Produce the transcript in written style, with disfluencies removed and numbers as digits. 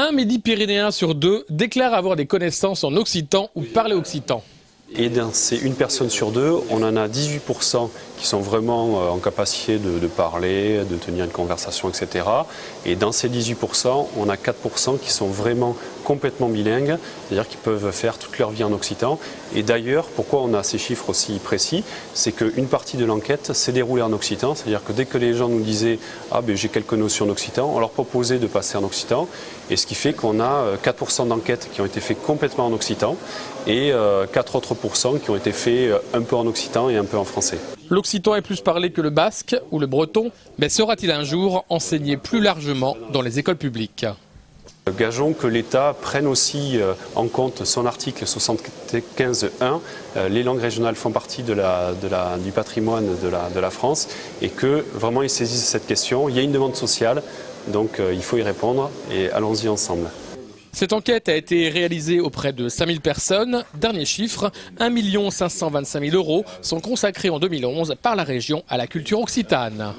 Un Midi-Pyrénéen sur deux déclare avoir des connaissances en occitan ou parler occitan. Et c'est une personne sur deux, on en a 18% qui sont vraiment en capacité de parler, de tenir une conversation, etc. Et dans ces 18%, on a 4% qui sont vraiment complètement bilingues, c'est-à-dire qu'ils peuvent faire toute leur vie en occitan. Et d'ailleurs, pourquoi on a ces chiffres aussi précis, c'est qu'une partie de l'enquête s'est déroulée en occitan, c'est-à-dire que dès que les gens nous disaient « Ah ben j'ai quelques notions d'occitan », on leur proposait de passer en occitan, et ce qui fait qu'on a 4% d'enquêtes qui ont été faites complètement en occitan, et 4 autres % qui ont été faits un peu en occitan et un peu en français. L'occitan est plus parlé que le basque ou le breton, mais sera-t-il un jour enseigné plus largement dans les écoles publiques ? Gageons que l'État prenne aussi en compte son article 75.1. Les langues régionales font partie du patrimoine de la France et que vraiment ils saisissent cette question. Il y a une demande sociale, donc il faut y répondre et allons-y ensemble. Cette enquête a été réalisée auprès de 5000 personnes. Dernier chiffre, 1 525 000 € sont consacrés en 2011 par la région à la culture occitane.